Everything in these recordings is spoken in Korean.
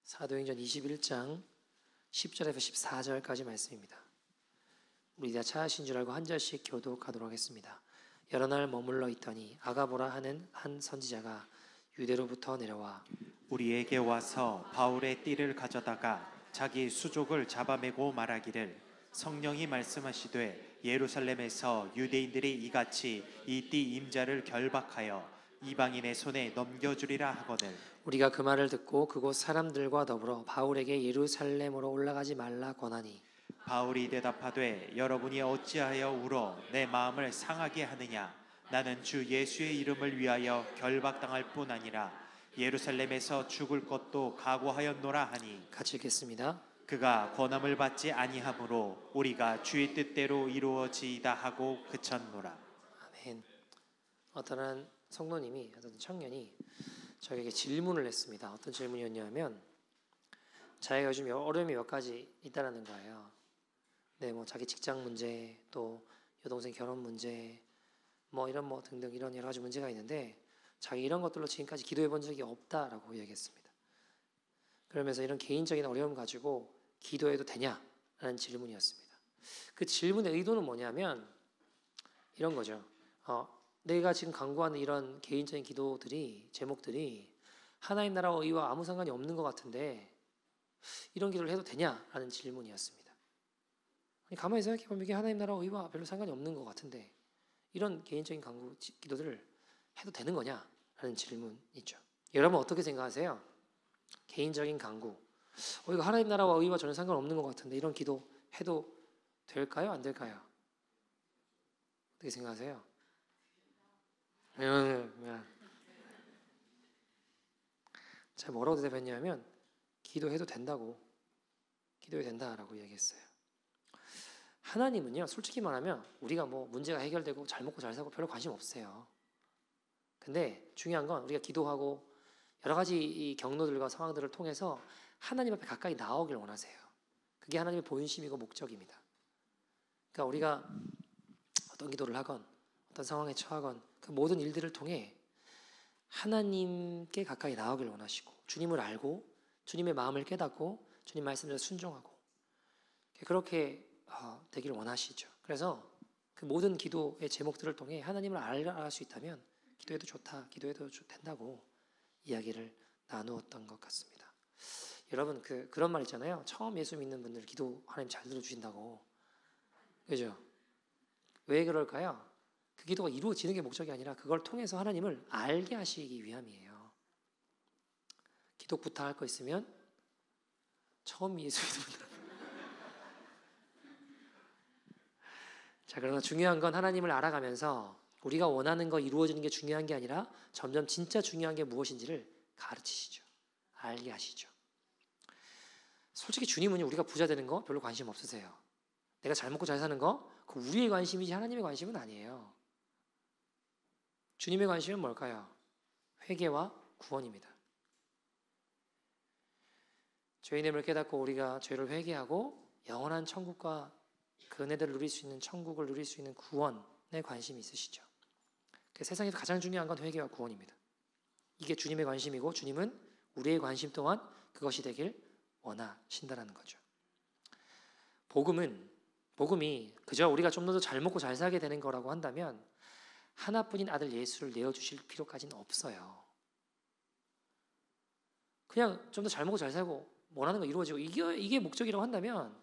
사도행전 21장 10절에서 14절까지 말씀입니다. 우리 다 찾으신 줄 알고 한 절씩 교독하도록 하겠습니다. 여러 날 머물러 있더니 아가보라 하는 한 선지자가 유대로부터 내려와 우리에게 와서 바울의 띠를 가져다가 자기 수족을 잡아매고 말하기를 성령이 말씀하시되 예루살렘에서 유대인들이 이같이 이 띠 임자를 결박하여 이방인의 손에 넘겨주리라 하거늘 우리가 그 말을 듣고 그곳 사람들과 더불어 바울에게 예루살렘으로 올라가지 말라 권하니 바울이 대답하되 여러분이 어찌하여 울어 내 마음을 상하게 하느냐 나는 주 예수의 이름을 위하여 결박당할 뿐 아니라 예루살렘에서 죽을 것도 각오하였노라 하니 같이 읽겠습니다. 그가 권함을 받지 아니하므로 우리가 주의 뜻대로 이루어지이다 하고 그쳤노라. 아멘. 어떤 성도님이, 어떤 청년이 저에게 질문을 했습니다. 어떤 질문이었냐면 자기가 요즘 어려움이 몇 가지 있다라는 거예요. 네, 뭐 자기 직장 문제, 또 여동생 결혼 문제, 뭐 이런 뭐 등등 이런 여러 가지 문제가 있는데 자기 이런 것들로 지금까지 기도해 본 적이 없다라고 이야기했습니다. 그러면서 이런 개인적인 어려움 가지고 기도해도 되냐라는 질문이었습니다. 그 질문의 의도는 뭐냐면 이런 거죠. 내가 지금 강구하는 이런 개인적인 기도들이, 제목들이 하나님 나라와 의와 아무 상관이 없는 것 같은데 이런 기도를 해도 되냐라는 질문이었습니다. 아니, 가만히 생각해보면 이게 하나님 나라와 의와 별로 상관이 없는 것 같은데 이런 개인적인 강구 기도들을 해도 되는 거냐라는 질문이죠. 여러분 어떻게 생각하세요? 개인적인 강구, 이거 하나님 나라와 의와 전혀 상관없는 것 같은데 이런 기도 해도 될까요? 안 될까요? 어떻게 생각하세요? 제가 뭐라고 대답했냐면 기도해도 된다고, 기도해도 된다라고 이야기했어요. 하나님은요, 솔직히 말하면 우리가 뭐 문제가 해결되고 잘 먹고 잘 살고 별로 관심 없으세요. 근데 중요한 건 우리가 기도하고 여러 가지 이 경로들과 상황들을 통해서 하나님 앞에 가까이 나오길 원하세요. 그게 하나님의 본심이고 목적입니다. 그러니까 우리가 어떤 기도를 하건 어떤 상황에 처하건 그 모든 일들을 통해 하나님께 가까이 나오길 원하시고 주님을 알고 주님의 마음을 깨닫고 주님 말씀대로 순종하고 그렇게 되기를 원하시죠. 그래서 그 모든 기도의 제목들을 통해 하나님을 알아갈 수 있다면 기도해도 좋다, 기도해도 된다고 이야기를 나누었던 것 같습니다. 여러분 그런 말 있잖아요. 처음 예수 믿는 분들 기도 하나님 잘 들어주신다고. 그죠? 왜 그럴까요? 그 기도가 이루어지는 게 목적이 아니라 그걸 통해서 하나님을 알게 하시기 위함이에요. 기도 부탁할 거 있으면 처음 예수 믿는 분들. 자, 그러나 중요한 건 하나님을 알아가면서 우리가 원하는 거 이루어지는 게 중요한 게 아니라 점점 진짜 중요한 게 무엇인지를 가르치시죠. 알게 하시죠. 솔직히 주님은요, 우리가 부자 되는 거 별로 관심 없으세요. 내가 잘 먹고 잘 사는 거 그 우리의 관심이지 하나님의 관심은 아니에요. 주님의 관심은 뭘까요? 회개와 구원입니다. 죄인임을 깨닫고 우리가 죄를 회개하고 영원한 천국과 그 은혜들을 누릴 수 있는 천국을 누릴 수 있는 구원에 관심이 있으시죠. 세상에서 가장 중요한 건 회개와 구원입니다. 이게 주님의 관심이고 주님은 우리의 관심 또한 그것이 되길 원하신다라는 거죠. 복음이 그저 우리가 좀 더 잘 먹고 잘 살게 되는 거라고 한다면 하나뿐인 아들 예수를 내어주실 필요까지는 없어요. 그냥 좀 더 잘 먹고 잘 살고 원하는 거 이루어지고 이게 목적이라고 한다면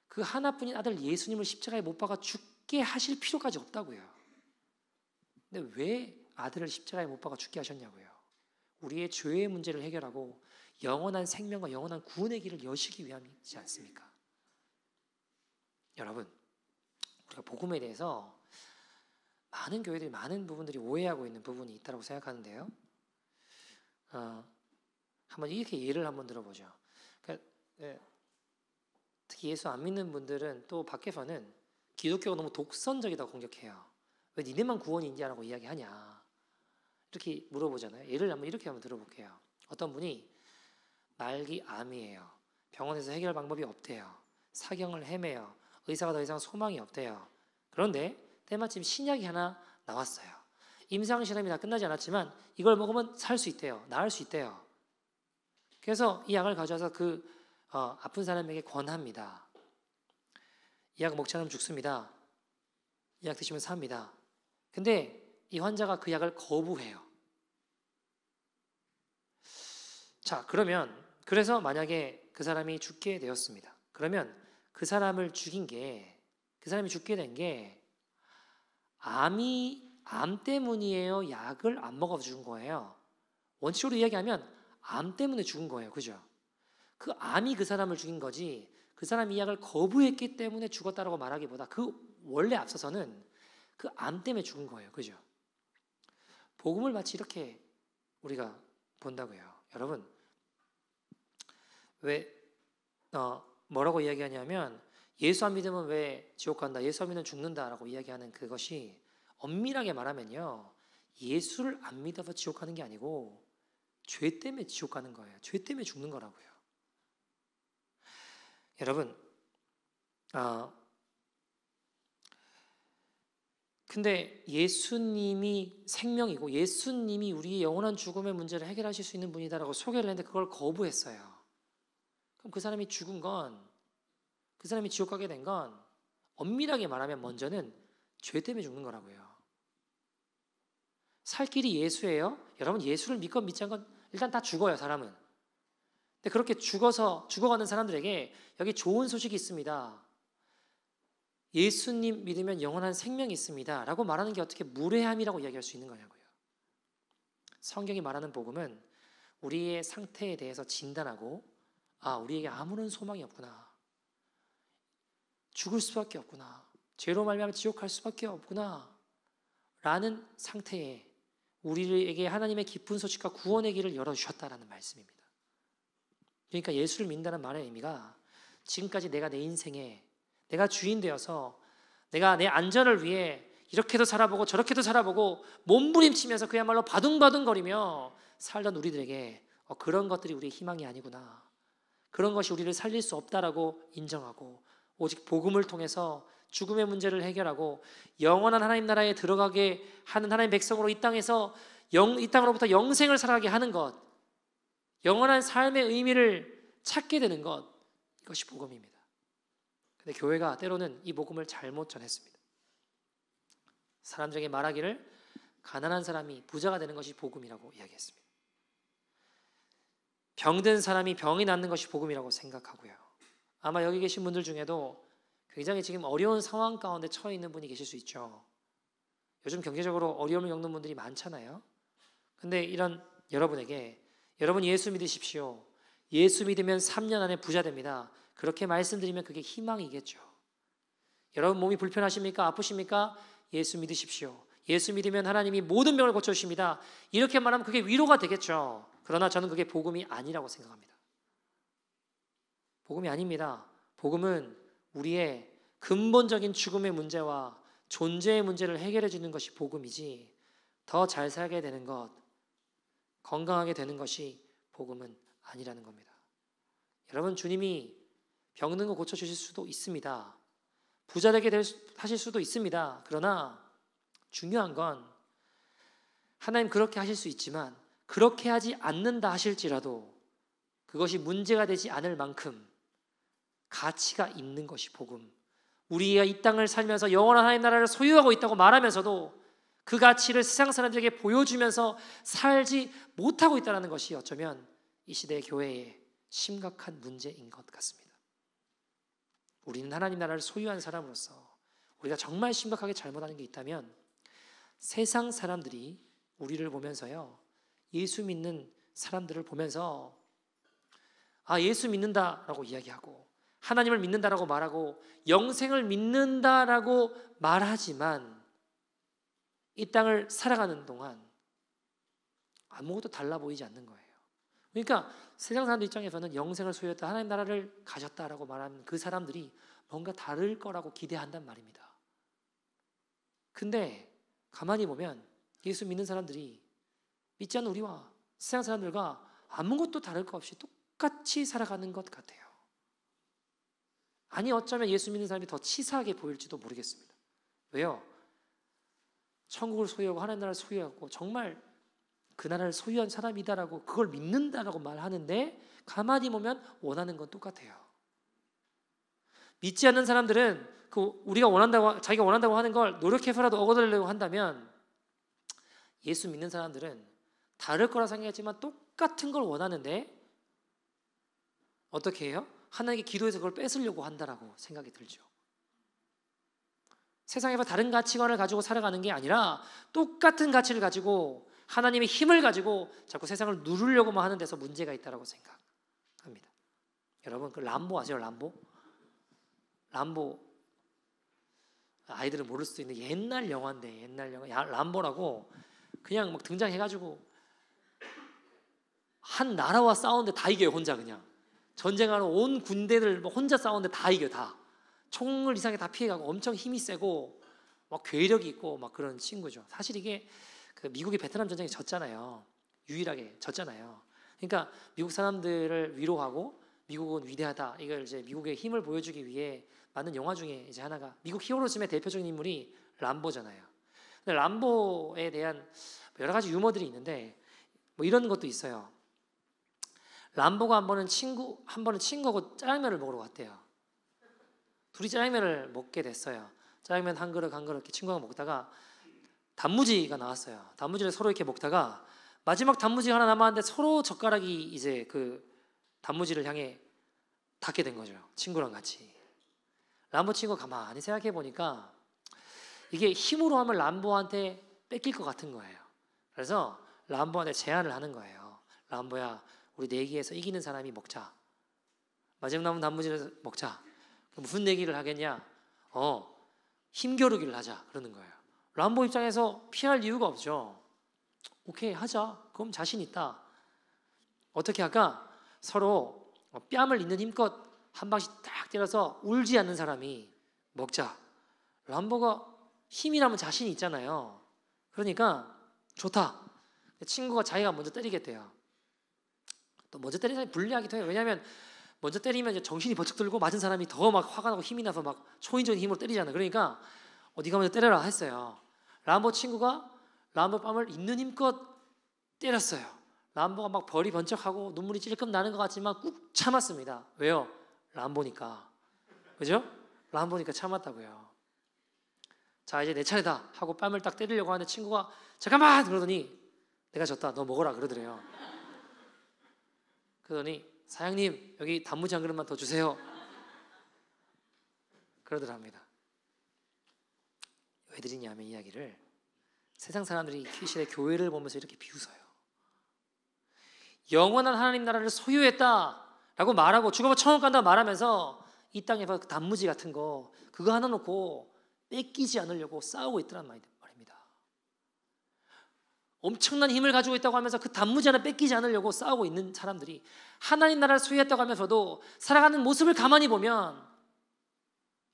그 하나뿐인 아들 예수님을 십자가에 못 박아 죽게 하실 필요까지 없다고요. 근데 왜 아들을 십자가에 못 박아 죽게 하셨냐고요. 우리의 죄의 문제를 해결하고 영원한 생명과 영원한 구원의 길을 여시기 위함이지 않습니까? 여러분, 우리가 복음에 대해서 많은 교회들이 많은 부분들이 오해하고 있는 부분이 있다고 생각하는데요. 한번 이렇게 예를 한번 들어보죠. 그러니까, 특히 예수 안 믿는 분들은 또 밖에서는 기독교가 너무 독선적이다고 공격해요. 왜 니네만 구원이 있냐라고 이야기하냐 이렇게 물어보잖아요. 예를 한번 이렇게 한번 들어볼게요. 어떤 분이 말기 암이에요. 병원에서 해결 방법이 없대요. 사경을 헤매요. 의사가 더 이상 소망이 없대요. 그런데 때마침 신약이 하나 나왔어요. 임상실험이 다 끝나지 않았지만 이걸 먹으면 살 수 있대요. 나을 수 있대요. 그래서 이 약을 가져와서 그 아픈 사람에게 권합니다. 이 약 먹지 않으면 죽습니다. 이 약 드시면 삽니다. 근데 이 환자가 그 약을 거부해요. 자, 그래서 만약에 그 사람이 죽게 되었습니다. 그러면 그 사람이 죽게 된 게 암 때문이에요? 약을 안 먹어 죽은 거예요? 원칙으로 이야기하면 암 때문에 죽은 거예요. 그죠? 그 암이 그 사람을 죽인 거지, 그 사람이 이 약을 거부했기 때문에 죽었다라고 말하기보다 원래 앞서서는 그 암 때문에 죽은 거예요. 그죠? 복음을 마치 이렇게 우리가 본다고요. 여러분, 왜 뭐라고 이야기하냐면 예수 안 믿으면 왜 지옥 간다, 예수 안 믿으면 죽는다라고 이야기하는 그것이 엄밀하게 말하면요, 예수를 안 믿어서 지옥 가는 게 아니고 죄 때문에 지옥 가는 거예요. 죄 때문에 죽는 거라고요. 여러분, 근데 예수님이 생명이고 예수님이 우리의 영원한 죽음의 문제를 해결하실 수 있는 분이다라고 소개를 했는데 그걸 거부했어요. 그럼 그 사람이 죽은 건, 그 사람이 지옥 가게 된 건 엄밀하게 말하면 먼저는 죄 때문에 죽는 거라고요. 살 길이 예수예요. 여러분, 예수를 믿건 믿지 않건 일단 다 죽어요, 사람은. 근데 그렇게 죽어가는 사람들에게 여기 좋은 소식이 있습니다. 예수님 믿으면 영원한 생명이 있습니다 라고 말하는 게 어떻게 무례함이라고 이야기할 수 있는 거냐고요. 성경이 말하는 복음은 우리의 상태에 대해서 진단하고, 우리에게 아무런 소망이 없구나, 죽을 수밖에 없구나, 죄로 말미암아 지옥 갈 수밖에 없구나 라는 상태에 우리에게 하나님의 기쁜 소식과 구원의 길을 열어주셨다라는 말씀입니다. 그러니까 예수를 믿는다는 말의 의미가 지금까지 내가 내 인생에 내가 주인 되어서 내가 내 안전을 위해 이렇게도 살아보고 저렇게도 살아보고 몸부림치면서 그야말로 바둥바둥거리며 살던 우리들에게 그런 것들이 우리의 희망이 아니구나, 그런 것이 우리를 살릴 수 없다라고 인정하고 오직 복음을 통해서 죽음의 문제를 해결하고 영원한 하나님 나라에 들어가게 하는 하나님 백성으로 이 땅으로부터 영생을 살아가게 하는 것, 영원한 삶의 의미를 찾게 되는 것, 이것이 복음입니다. 근데 교회가 때로는 이 복음을 잘못 전했습니다. 사람들에게 말하기를 가난한 사람이 부자가 되는 것이 복음이라고 이야기했습니다. 병든 사람이 병이 낫는 것이 복음이라고 생각하고요. 아마 여기 계신 분들 중에도 굉장히 지금 어려운 상황 가운데 처해 있는 분이 계실 수 있죠. 요즘 경제적으로 어려움을 겪는 분들이 많잖아요. 근데 이런 여러분에게, 여러분 예수 믿으십시오, 예수 믿으면 3년 안에 부자 됩니다, 그렇게 말씀드리면 그게 희망이겠죠. 여러분 몸이 불편하십니까? 아프십니까? 예수 믿으십시오. 예수 믿으면 하나님이 모든 병을 고쳐주십니다. 이렇게 말하면 그게 위로가 되겠죠. 그러나 저는 그게 복음이 아니라고 생각합니다. 복음이 아닙니다. 복음은 우리의 근본적인 죽음의 문제와 존재의 문제를 해결해 주는 것이 복음이지, 더 잘 살게 되는 것, 건강하게 되는 것이 복음은 아니라는 겁니다. 여러분, 주님이 병든 거 고쳐주실 수도 있습니다. 부자 되게 하실 수도 있습니다. 그러나 중요한 건 하나님 그렇게 하실 수 있지만 그렇게 하지 않는다 하실지라도 그것이 문제가 되지 않을 만큼 가치가 있는 것이 복음. 우리가 이 땅을 살면서 영원한 하나님 나라를 소유하고 있다고 말하면서도 그 가치를 세상 사람들에게 보여주면서 살지 못하고 있다는 것이 어쩌면 이 시대의 교회의 심각한 문제인 것 같습니다. 우리는 하나님 나라를 소유한 사람으로서 우리가 정말 심각하게 잘못하는 게 있다면 세상 사람들이 우리를 보면서요, 예수 믿는 사람들을 보면서 예수 믿는다라고 이야기하고 하나님을 믿는다라고 말하고 영생을 믿는다라고 말하지만 이 땅을 살아가는 동안 아무것도 달라 보이지 않는 거예요. 그러니까 세상 사람들 입장에서는 영생을 소유했다, 하나님 나라를 가졌다라고 말하는 그 사람들이 뭔가 다를 거라고 기대한단 말입니다. 근데 가만히 보면 예수 믿는 사람들이 믿지 않는 우리와 세상 사람들과 아무것도 다를 것 없이 똑같이 살아가는 것 같아요. 아니 어쩌면 예수 믿는 사람이 더 치사하게 보일지도 모르겠습니다. 왜요? 천국을 소유하고 하나님 나라를 소유하고 정말 그 나라를 소유한 사람이다라고 그걸 믿는다라고 말하는데 가만히 보면 원하는 건 똑같아요. 믿지 않는 사람들은 우리가 원한다고 자기가 원한다고 하는 걸 노력해서라도 얻으려고 한다면 예수 믿는 사람들은 다를 거라 생각했지만 똑같은 걸 원하는데 어떻게 해요? 하나님께 기도해서 그걸 뺏으려고 한다라고 생각이 들죠. 세상에서 다른 가치관을 가지고 살아가는 게 아니라 똑같은 가치를 가지고 하나님의 힘을 가지고 자꾸 세상을 누르려고만 하는 데서 문제가 있다고 생각합니다. 여러분 그 람보 아세요? 람보 아이들은 모를 수도 있는데 옛날 영화인데 옛날 영화 람보라고 그냥 막 등장해가지고 한 나라와 싸우는데 다 이겨요. 혼자 그냥 전쟁하러 온 군대들 혼자 싸우는데 다 이겨. 다 총을 이상하게 다 피해가고 엄청 힘이 세고 막 괴력이 있고 막 그런 친구죠. 사실 이게 그 미국이 베트남 전쟁에 졌잖아요. 유일하게 졌잖아요. 그러니까 미국 사람들을 위로하고 미국은 위대하다 이걸 이제 미국의 힘을 보여주기 위해 만든 영화 중에 이제 하나가 미국 히어로즘의 대표적인 인물이 람보잖아요. 근데 람보에 대한 여러 가지 유머들이 있는데 뭐 이런 것도 있어요. 람보가 한 번은 친구하고 짜장면을 먹으러 갔대요. 둘이 짜장면을 먹게 됐어요. 짜장면 한 그릇 이렇게 친구가 먹다가 단무지가 나왔어요. 단무지를 서로 이렇게 먹다가 마지막 단무지 하나 남았는데 서로 젓가락이 이제 그 단무지를 향해 닿게 된 거죠. 친구랑 같이. 람보 친구가 가만히 생각해 보니까 이게 힘으로 하면 람보한테 뺏길 것 같은 거예요. 그래서 람보한테 제안을 하는 거예요. 람보야, 우리 내기에서 이기는 사람이 먹자. 마지막 남은 단무지를 먹자. 무슨 내기를 하겠냐? 힘겨루기를 하자. 그러는 거예요. 람보 입장에서 피할 이유가 없죠. 오케이, 하자. 그럼 자신 있다. 어떻게 할까? 서로 뺨을 있는 힘껏 한 방씩 딱 때려서 울지 않는 사람이 먹자. 람보가 힘이 나면 자신이 있잖아요. 그러니까 좋다. 친구가 자기가 먼저 때리겠대요. 또 먼저 때리는 사람이 불리하기도 해요. 왜냐하면 먼저 때리면 이제 정신이 번쩍 들고 맞은 사람이 더 막 화가 나고 힘이 나서 막 초인적인 힘으로 때리잖아요. 그러니까 네가 먼저 때려라 했어요. 람보 친구가 람보 뺨을 있는 힘껏 때렸어요. 람보가 막 벌이 번쩍하고 눈물이 찔끔 나는 것 같지만 꾹 참았습니다. 왜요? 람보니까. 그죠? 람보니까 참았다고요. 자, 이제 내 차례다 하고 뺨을 딱 때리려고 하는데 친구가 잠깐만! 그러더니 내가 졌다. 너 먹어라. 그러더래요. 그러더니 사장님 여기 단무지 한 그릇만 더 주세요. 그러더랍니다. 왜 드리냐면 이야기를 세상 사람들이 퀴실의 교회를 보면서 이렇게 비웃어요. 영원한 하나님 나라를 소유했다라고 말하고 죽어봐 천국 간다고 말하면서 이 땅에서 단무지 같은 거 그거 하나 놓고 뺏기지 않으려고 싸우고 있더란 말입니다. 엄청난 힘을 가지고 있다고 하면서 그 단무지 하나 뺏기지 않으려고 싸우고 있는 사람들이 하나님 나라를 소유했다고 하면서도 살아가는 모습을 가만히 보면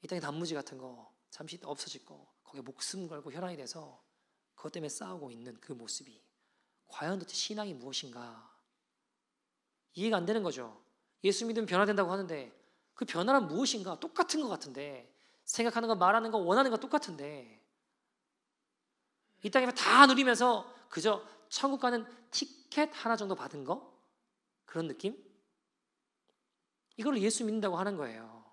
이 땅에 단무지 같은 거 잠시 없어질 거 거기에 목숨 걸고 혈안이 돼서 그것 때문에 싸우고 있는 그 모습이 과연 도대체 신앙이 무엇인가 이해가 안 되는 거죠. 예수 믿으면 변화된다고 하는데 그 변화란 무엇인가 똑같은 것 같은데 생각하는 거 말하는 거 원하는 거 똑같은데 이 땅에서 다 누리면서 그저 천국 가는 티켓 하나 정도 받은 거? 그런 느낌? 이걸 예수 믿는다고 하는 거예요.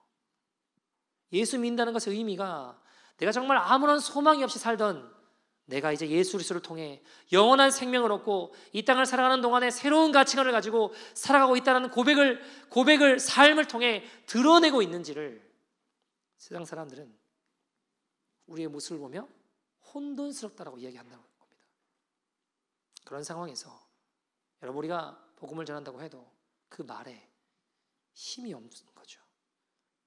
예수 믿는다는 것의 의미가 내가 정말 아무런 소망이 없이 살던 내가 이제 예수 그리스도를 통해 영원한 생명을 얻고 이 땅을 살아가는 동안에 새로운 가치관을 가지고 살아가고 있다는 고백을 삶을 통해 드러내고 있는지를 세상 사람들은 우리의 모습을 보며 혼돈스럽다라고 이야기한다고 합니다. 그런 상황에서 여러분 우리가 복음을 전한다고 해도 그 말에 힘이 없는 거죠.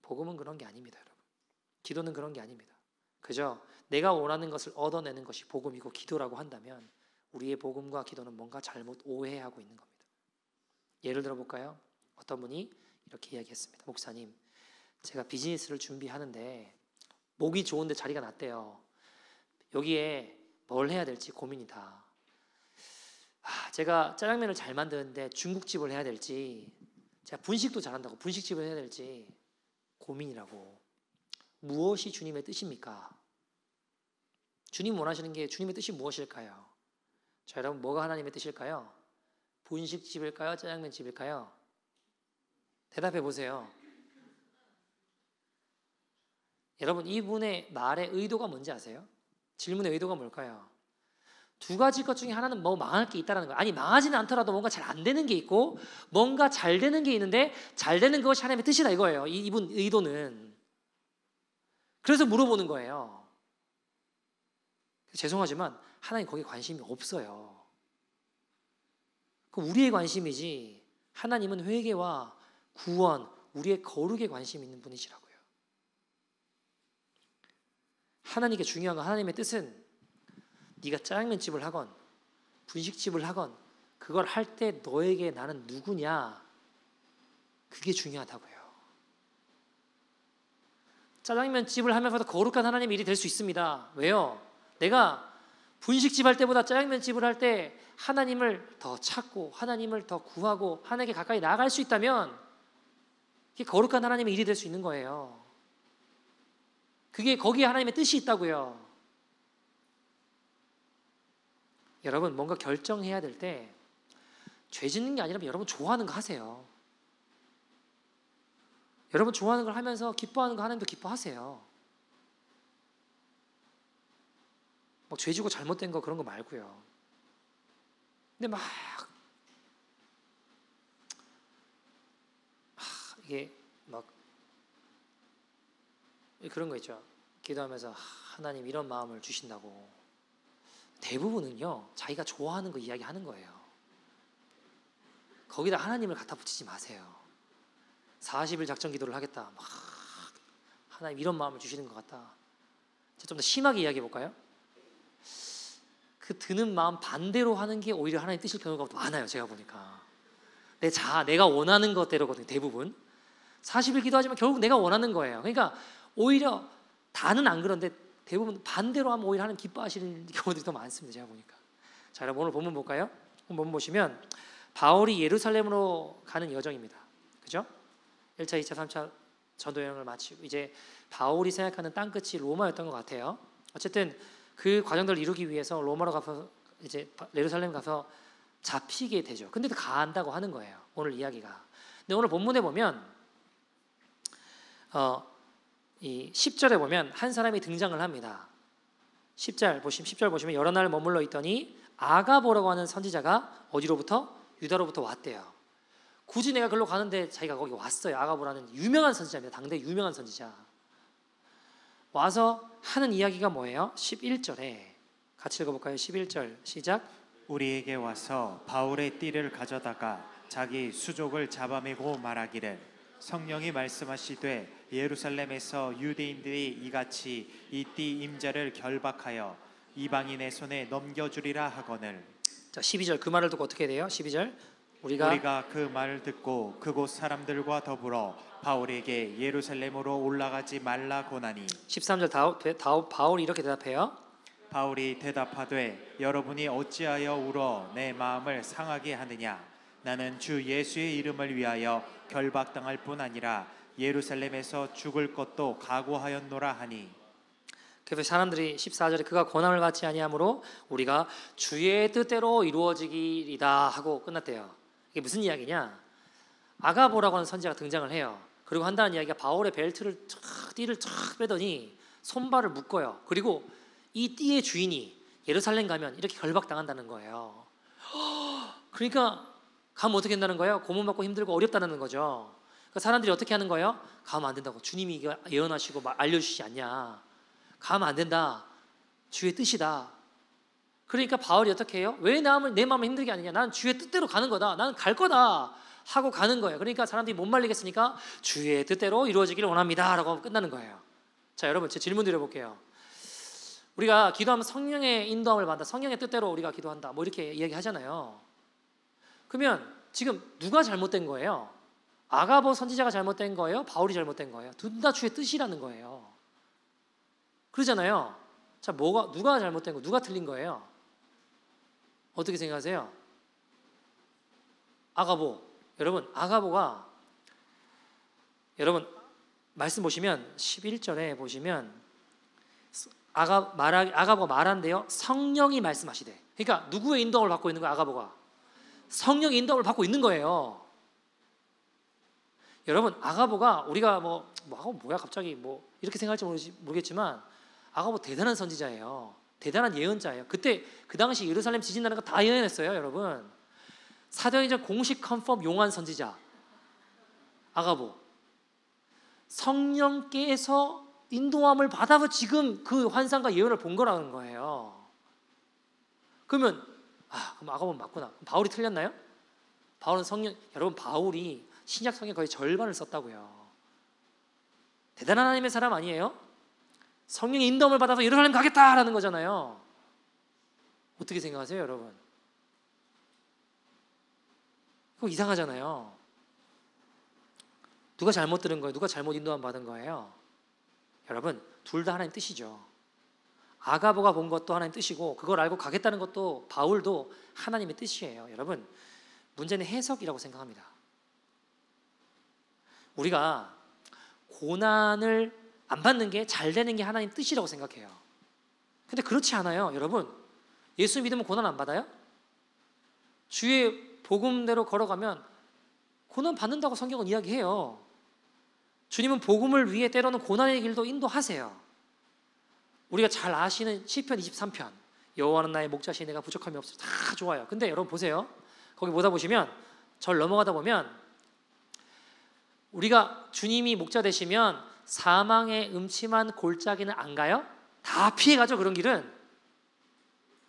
복음은 그런 게 아닙니다, 여러분. 기도는 그런 게 아닙니다. 그저 내가 원하는 것을 얻어내는 것이 복음이고 기도라고 한다면 우리의 복음과 기도는 뭔가 잘못 오해하고 있는 겁니다. 예를 들어 볼까요? 어떤 분이 이렇게 이야기했습니다. 목사님, 제가 비즈니스를 준비하는데 목이 좋은데 자리가 났대요. 여기에 뭘 해야 될지 고민이다. 제가 짜장면을 잘 만드는데 중국집을 해야 될지 제가 분식도 잘한다고 분식집을 해야 될지 고민이라고. 무엇이 주님의 뜻입니까? 주님 원하시는 게 주님의 뜻이 무엇일까요? 자, 여러분 뭐가 하나님의 뜻일까요? 분식집일까요? 짜장면집일까요? 대답해 보세요. 여러분 이분의 말의 의도가 뭔지 아세요? 질문의 의도가 뭘까요? 두 가지 것 중에 하나는 뭐 망할 게 있다는 거예요. 아니 망하지는 않더라도 뭔가 잘 안 되는 게 있고 뭔가 잘 되는 게 있는데 잘 되는 그것이 하나님의 뜻이다 이거예요. 이분 의도는. 그래서 물어보는 거예요. 죄송하지만 하나님 거기에 관심이 없어요. 그 우리의 관심이지 하나님은 회개와 구원, 우리의 거룩에 관심 있는 분이시라고요. 하나님께 중요한 건 하나님의 뜻은 네가 짜장면집을 하건 분식집을 하건 그걸 할 때 너에게 나는 누구냐 그게 중요하다고요. 짜장면집을 하면서도 거룩한 하나님의 일이 될 수 있습니다. 왜요? 내가 분식집 할 때보다 짜장면집을 할 때 하나님을 더 찾고 하나님을 더 구하고 하나님께 가까이 나아갈 수 있다면 그게 거룩한 하나님의 일이 될 수 있는 거예요. 그게 거기에 하나님의 뜻이 있다고요. 여러분 뭔가 결정해야 될 때 죄 짓는 게 아니라 여러분 좋아하는 거 하세요. 여러분 좋아하는 걸 하면서 기뻐하는 거 하나님도 기뻐하세요. 막 죄 지고 잘못된 거 그런 거 말고요. 근데 막 이게 막 그런 거 있죠. 기도하면서 하나님 이런 마음을 주신다고. 대부분은요 자기가 좋아하는 거 이야기하는 거예요. 거기다 하나님을 갖다 붙이지 마세요. 40일 작전 기도를 하겠다. 막 하나님 이런 마음을 주시는 것 같다. 좀 더 심하게 이야기해 볼까요? 그 드는 마음 반대로 하는 게 오히려 하나님 뜻일 경우가 많아요. 제가 보니까 내가 원하는 것대로거든요. 대부분 40일 기도하지만 결국 내가 원하는 거예요. 그러니까 오히려 다는 안 그런데 대부분 반대로 하면 오히려 하나님 기뻐하시는 경우들이 더 많습니다. 제가 보니까. 자, 여러분 오늘 본문 볼까요? 본문 보시면 바울이 예루살렘으로 가는 여정입니다. 그죠? 1차, 2차, 3차 전도 여행을 마치고 이제 바울이 생각하는 땅끝이 로마였던 것 같아요. 어쨌든 그 과정들을 이루기 위해서 로마로 가서 이제 예루살렘 가서 잡히게 되죠. 근데 간다고 하는 거예요. 오늘 이야기가. 근데 오늘 본문에 보면 이 10절에 보면 한 사람이 등장을 합니다. 10절 보시면 여러 날 머물러 있더니 아가보라고 하는 선지자가 어디로부터? 유다로부터 왔대요. 굳이 내가 글로 가는데 자기가 거기 왔어요. 아가보라는 유명한 선지자입니다. 당대 유명한 선지자. 와서 하는 이야기가 뭐예요? 11절에 같이 읽어볼까요? 11절 시작. 우리에게 와서 바울의 띠를 가져다가 자기 수족을 잡아매고 말하기를 성령이 말씀하시되 예루살렘에서 유대인들이 이같이 이 띠 임자를 결박하여 이방인의 손에 넘겨주리라 하거늘. 자, 12절 그 말을 듣고 어떻게 돼요? 12절 우리가 그 말을 듣고 그곳 사람들과 더불어 바울에게 예루살렘으로 올라가지 말라 고나니. 13절 바울이 이렇게 대답해요. 바울이 대답하되 여러분이 어찌하여 울어 내 마음을 상하게 하느냐. 나는 주 예수의 이름을 위하여 결박당할 뿐 아니라 예루살렘에서 죽을 것도 각오하였노라 하니. 그래서 사람들이 14절에 그가 권함을 받지 아니하므로 우리가 주의 뜻대로 이루어지리이다 하고 끝났대요. 이게 무슨 이야기냐? 아가보라고 하는 선지자가 등장을 해요. 그리고 한다는 이야기가 바울의 벨트를 띠를 쫙 빼더니 손발을 묶어요. 그리고 이 띠의 주인이 예루살렘 가면 이렇게 결박당한다는 거예요. 그러니까 가면 어떻게 된다는 거예요? 고문받고 힘들고 어렵다는 거죠. 그러니까 사람들이 어떻게 하는 거예요? 가면 안 된다고. 주님이 이거 예언하시고 알려주시지 않냐. 가면 안 된다. 주의 뜻이다. 그러니까 바울이 어떻게 해요? 왜 내 마음을 힘들게 하느냐. 난 주의 뜻대로 가는 거다. 나는 갈 거다 하고 가는 거예요. 그러니까 사람들이 못 말리겠으니까 주의 뜻대로 이루어지기를 원합니다 라고 끝나는 거예요. 자, 여러분 제 질문 드려볼게요. 우리가 기도하면 성령의 인도함을 받는다. 성령의 뜻대로 우리가 기도한다. 뭐 이렇게 이야기하잖아요. 그러면 지금 누가 잘못된 거예요? 아가보 선지자가 잘못된 거예요? 바울이 잘못된 거예요? 둘 다 주의 뜻이라는 거예요. 그러잖아요. 자, 누가 잘못된 거, 누가 틀린 거예요? 어떻게 생각하세요? 아가보. 여러분, 아가보가 여러분 말씀 보시면 11절에 보시면 아가보가 말한대요. 성령이 말씀하시되. 그러니까 누구의 인도함을 받고 있는 거야? 아가보가 성령의 인도함을 받고 있는 거예요. 여러분, 아가보가 우리가 아가보 뭐야 갑자기 이렇게 생각할지 모르겠지만 아가보 대단한 선지자예요. 대단한 예언자예요. 그때 그 당시 예루살렘 지진 나는 거 다 예언했어요, 여러분. 사도행전 공식 컨펌 용한 선지자 아가보. 성령께서 인도함을 받아서 지금 그 환상과 예언을 본 거라는 거예요. 그러면 그럼 아가보는 맞구나. 바울이 틀렸나요? 바울은 여러분, 바울이 신약 성경 거의 절반을 썼다고요. 대단한 하나님의 사람 아니에요? 성령의 인도함을 받아서 예루살렘 가겠다라는 거잖아요. 어떻게 생각하세요, 여러분? 그거 이상하잖아요. 누가 잘못 들은 거예요? 누가 잘못 인도함 받은 거예요? 여러분, 둘 다 하나님 뜻이죠. 아가보가 본 것도 하나님 뜻이고 그걸 알고 가겠다는 것도 바울도 하나님의 뜻이에요. 여러분, 문제는 해석이라고 생각합니다. 우리가 고난을 안 받는 게 잘 되는 게 하나님 뜻이라고 생각해요. 근데 그렇지 않아요. 여러분, 예수 믿으면 고난 안 받아요? 주의 복음대로 걸어가면 고난 받는다고 성경은 이야기해요. 주님은 복음을 위해 때로는 고난의 길도 인도하세요. 우리가 잘 아시는 시편 23편, 여호와는 나의 목자시니 내가 부족함이 없어, 다 좋아요. 근데 여러분 보세요. 거기 보다 보시면 절 넘어가다 보면 우리가 주님이 목자 되시면 사망의 음침한 골짜기는 안 가요? 다 피해가죠, 그런 길은.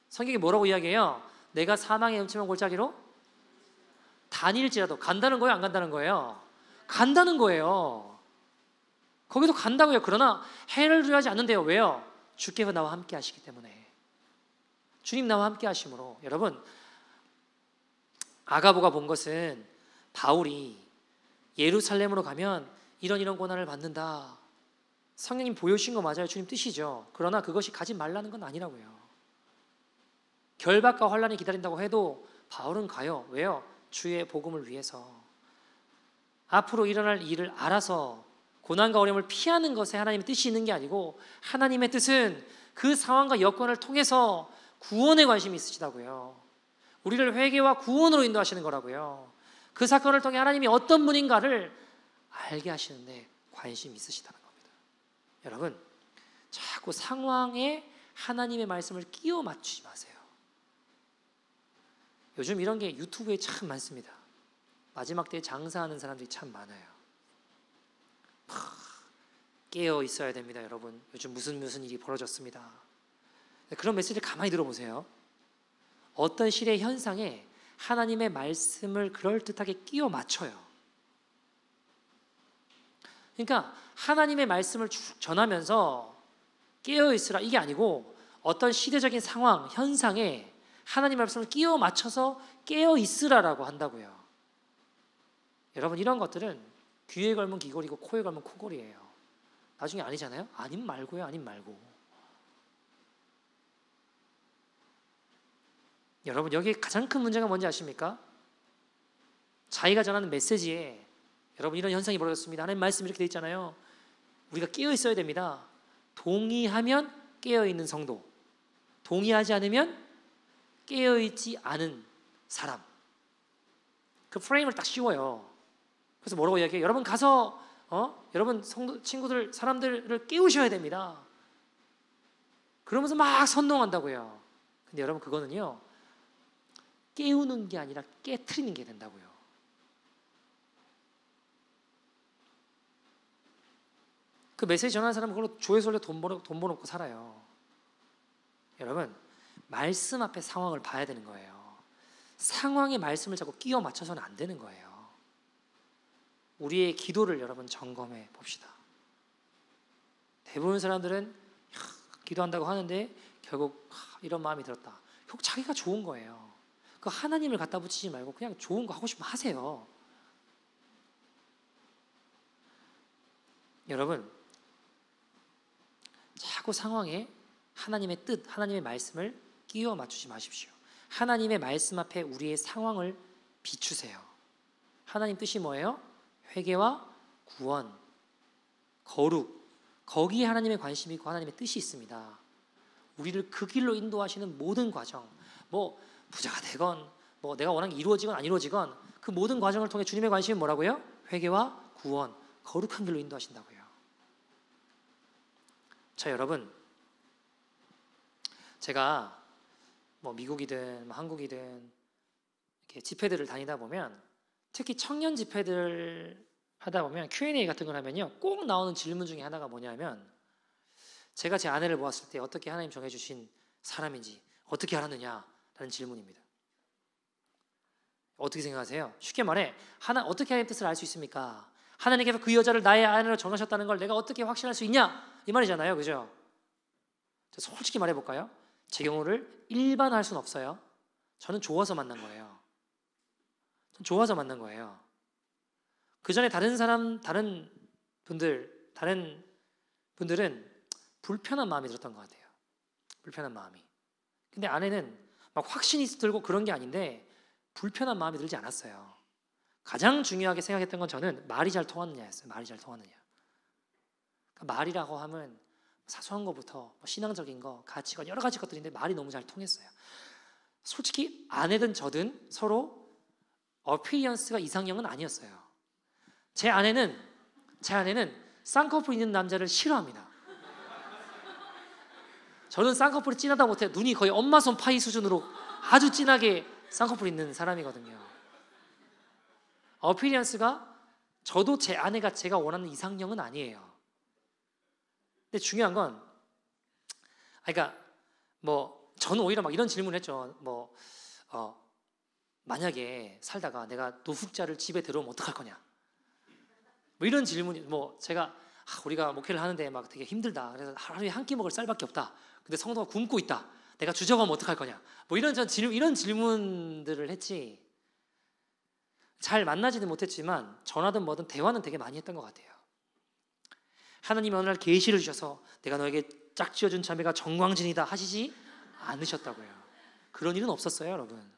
성경이 뭐라고 이야기해요? 내가 사망의 음침한 골짜기로 다닐지라도. 간다는 거예요, 안 간다는 거예요? 간다는 거예요. 거기도 간다고요. 그러나 해를 두려워하지 않는데요. 왜요? 주께서 나와 함께 하시기 때문에. 주님 나와 함께 하심으로. 여러분, 아가보가 본 것은 바울이 예루살렘으로 가면 이런 고난을 받는다. 성령님 보여주신 거 맞아요. 주님 뜻이죠. 그러나 그것이 가지 말라는 건 아니라고요. 결박과 환란이 기다린다고 해도 바울은 가요. 왜요? 주의 복음을 위해서. 앞으로 일어날 일을 알아서 고난과 어려움을 피하는 것에 하나님의 뜻이 있는 게 아니고 하나님의 뜻은 그 상황과 여건을 통해서 구원에 관심이 있으시다고요. 우리를 회개와 구원으로 인도하시는 거라고요. 그 사건을 통해 하나님이 어떤 분인가를 알게 하시는데 관심이 있으시다는 겁니다. 여러분, 자꾸 상황에 하나님의 말씀을 끼워 맞추지 마세요. 요즘 이런 게 유튜브에 참 많습니다. 마지막 때에 장사하는 사람들이 참 많아요. 깨어 있어야 됩니다, 여러분. 요즘 무슨 일이 벌어졌습니다. 그런 메시지를 가만히 들어보세요. 어떤 시대의 현상에 하나님의 말씀을 그럴듯하게 끼워 맞춰요. 그러니까 하나님의 말씀을 쭉 전하면서 깨어 있으라 이게 아니고 어떤 시대적인 상황, 현상에 하나님의 말씀을 끼워 맞춰서 깨어 있으라라고 한다고요. 여러분, 이런 것들은 귀에 걸면 귀걸이고 코에 걸면 코걸이에요. 나중에 아니잖아요? 아님 말고요, 아님 말고. 여러분, 여기 가장 큰 문제가 뭔지 아십니까? 자기가 전하는 메시지에 여러분 이런 현상이 벌어졌습니다. 하나님 말씀 이렇게 돼 있잖아요. 우리가 깨어 있어야 됩니다. 동의하면 깨어 있는 성도, 동의하지 않으면 깨어 있지 않은 사람. 그 프레임을 딱 씌워요. 그래서 뭐라고 이야기해요? 여러분 가서 여러분 성도 친구들 사람들을 깨우셔야 됩니다. 그러면서 막 선동한다고요. 근데 여러분 그거는요, 깨우는 게 아니라 깨트리는 게 된다고요. 그 메시지 전하는 사람은 그걸로 조회수 올려 돈 벌어먹고 살아요. 여러분, 말씀 앞에 상황을 봐야 되는 거예요. 상황에 말씀을 자꾸 끼워 맞춰서는 안 되는 거예요. 우리의 기도를 여러분 점검해 봅시다. 대부분 사람들은 기도한다고 하는데 결국 이런 마음이 들었다. 결국 자기가 좋은 거예요. 그 하나님을 갖다 붙이지 말고 그냥 좋은 거 하고 싶으면 하세요. 여러분, 자꾸 상황에 하나님의 뜻, 하나님의 말씀을 끼워 맞추지 마십시오. 하나님의 말씀 앞에 우리의 상황을 비추세요. 하나님 뜻이 뭐예요? 회개와 구원, 거룩, 거기에 하나님의 관심이 있고 하나님의 뜻이 있습니다. 우리를 그 길로 인도하시는 모든 과정, 뭐 부자가 되건 뭐 내가 원하는 게 이루어지건 안 이루어지건 그 모든 과정을 통해 주님의 관심은 뭐라고요? 회개와 구원, 거룩한 길로 인도하신다고요. 자, 여러분, 제가 뭐 미국이든 뭐 한국이든 이렇게 집회들을 다니다 보면, 특히 청년 집회들 하다 보면 Q&A 같은 걸 하면요, 꼭 나오는 질문 중에 하나가 뭐냐면, 제가 제 아내를 보았을 때 어떻게 하나님 정해주신 사람인지 어떻게 알았느냐라는 질문입니다. 어떻게 생각하세요? 쉽게 말해, 어떻게 하나님 뜻을 알 수 있습니까? 하나님께서 그 여자를 나의 아내로 정하셨다는 걸 내가 어떻게 확신할 수 있냐? 이 말이잖아요, 그죠? 솔직히 말해볼까요? 제 경우를 일반화할 수는 없어요. 저는 좋아서 만난 거예요. 전 좋아서 만난 거예요. 그 전에 다른 분들은 불편한 마음이 들었던 것 같아요. 불편한 마음이. 근데 아내는 막 확신이 들고 그런 게 아닌데 불편한 마음이 들지 않았어요. 가장 중요하게 생각했던 건 저는 말이 잘 통하느냐였어요. 말이 잘 통하느냐. 그러니까 말이라고 하면 사소한 것부터 뭐 신앙적인 거, 가치관, 여러 가지 것들인데 말이 너무 잘 통했어요. 솔직히 아내든 저든 서로 어피리언스가 이상형은 아니었어요. 제 아내는 쌍꺼풀 있는 남자를 싫어합니다. 저는 쌍꺼풀이 진하다 못해 눈이 거의 엄마 손 파이 수준으로 아주 진하게 쌍꺼풀 있는 사람이거든요. 어피리언스가 저도 제 아내가 제가 원하는 이상형은 아니에요. 근데 중요한 건, 그러니까 뭐 저는 오히려 막 이런 질문을 했죠. 만약에 살다가 내가 노숙자를 집에 들어오면 어떡할 거냐? 뭐 이런 질문이, 뭐 제가 우리가 목회를 하는데 막 되게 힘들다. 그래서 하루에 한 끼 먹을 쌀밖에 없다. 근데 성도가 굶고 있다. 내가 주저가면 어떡할 거냐? 뭐 이런 질문들을 했지. 잘 만나지는 못했지만 전화든 뭐든 대화는 되게 많이 했던 것 같아요. 하나님이 어느 날 계시를 주셔서 내가 너에게 짝지어준 자매가 정광진이다 하시지 않으셨다고요. 그런 일은 없었어요, 여러분.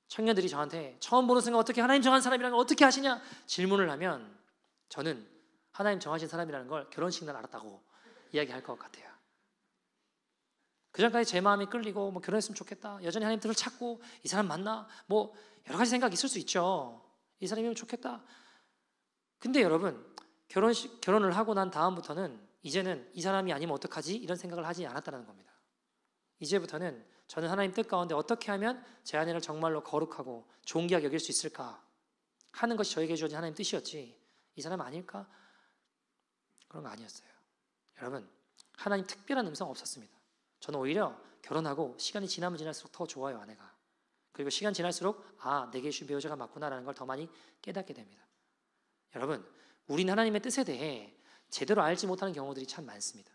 청년들이 저한테 처음 보는 순간 어떻게 하나님 정한 사람이라는 걸 어떻게 아시냐 질문을 하면 저는 하나님 정하신 사람이라는 걸 결혼식 날 알았다고 이야기할 것 같아요. 그전까지 제 마음이 끌리고 뭐 결혼했으면 좋겠다, 여전히 하나님 뜻을 찾고 이 사람 만나, 뭐 여러 가지 생각이 있을 수 있죠. 이 사람이면 좋겠다. 근데 여러분, 결혼을 하고 난 다음부터는 이제는 이 사람이 아니면 어떡하지? 이런 생각을 하지 않았다는 겁니다. 이제부터는 저는 하나님 뜻 가운데 어떻게 하면 제 아내를 정말로 거룩하고 존귀하게 여길 수 있을까 하는 것이 저에게 주어진 하나님 뜻이었지, 이 사람 아닐까? 그런 거 아니었어요. 여러분, 하나님 특별한 음성 없었습니다. 저는 오히려 결혼하고 시간이 지나면 지날수록 더 좋아요, 아내가. 그리고 시간 지날수록 내게 주신 배우자가 맞구나라는 걸 더 많이 깨닫게 됩니다. 여러분, 우린 하나님의 뜻에 대해 제대로 알지 못하는 경우들이 참 많습니다.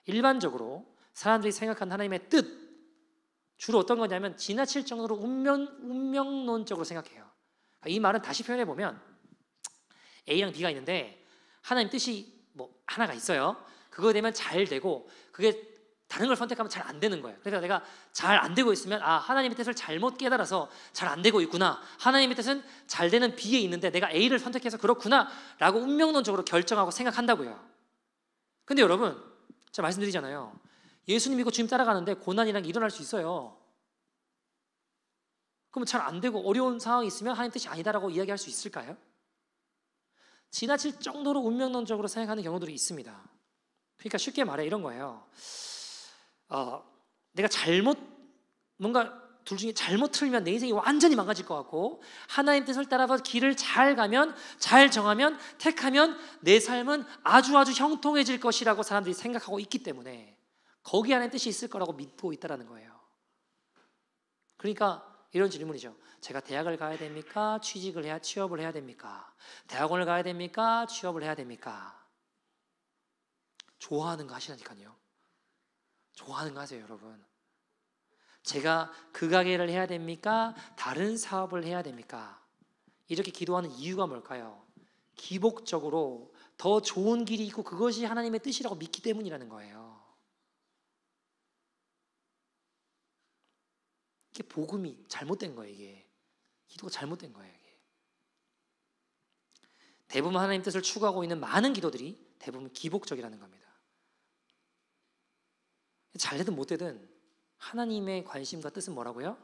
일반적으로 사람들이 생각하는 하나님의 뜻, 주로 어떤 거냐면 지나칠 정도로 운명론적으로 생각해요. 이 말은 다시 표현해 보면, A랑 B가 있는데 하나님 뜻이 뭐 하나가 있어요. 그거 되면 잘 되고, 그게 다른 걸 선택하면 잘 안 되는 거예요. 그러니까 내가 잘 안 되고 있으면 하나님의 뜻을 잘못 깨달아서 잘 안 되고 있구나, 하나님의 뜻은 잘 되는 B에 있는데 내가 A를 선택해서 그렇구나 라고 운명론적으로 결정하고 생각한다고요. 근데 여러분, 제가 말씀드리잖아요. 예수님 믿고 주님 따라가는데 고난이란 게 일어날 수 있어요. 그러면 잘 안 되고 어려운 상황이 있으면 하나님 뜻이 아니다라고 이야기할 수 있을까요? 지나칠 정도로 운명론적으로 생각하는 경우들이 있습니다. 그러니까 쉽게 말해 이런 거예요. 내가 뭔가 둘 중에 잘못 틀면 내 인생이 완전히 망가질 것 같고, 하나님 뜻을 따라서 길을 잘 가면, 잘 정하면, 택하면 내 삶은 아주 형통해질 것이라고 사람들이 생각하고 있기 때문에 거기 안에 뜻이 있을 거라고 믿고 있다는 거예요. 그러니까 이런 질문이죠. 제가 대학을 가야 됩니까? 취업을 해야 됩니까? 대학원을 가야 됩니까? 취업을 해야 됩니까? 좋아하는 거 하시라니까요. 좋아하는 거 하세요, 여러분. 제가 그 가게를 해야 됩니까? 다른 사업을 해야 됩니까? 이렇게 기도하는 이유가 뭘까요? 기복적으로 더 좋은 길이 있고 그것이 하나님의 뜻이라고 믿기 때문이라는 거예요. 이게 복음이 잘못된 거예요. 이게 기도가 잘못된 거예요. 이게. 대부분 하나님 뜻을 추구하고 있는 많은 기도들이 대부분 기복적이라는 겁니다. 잘 되든 못 되든 하나님의 관심과 뜻은 뭐라고요?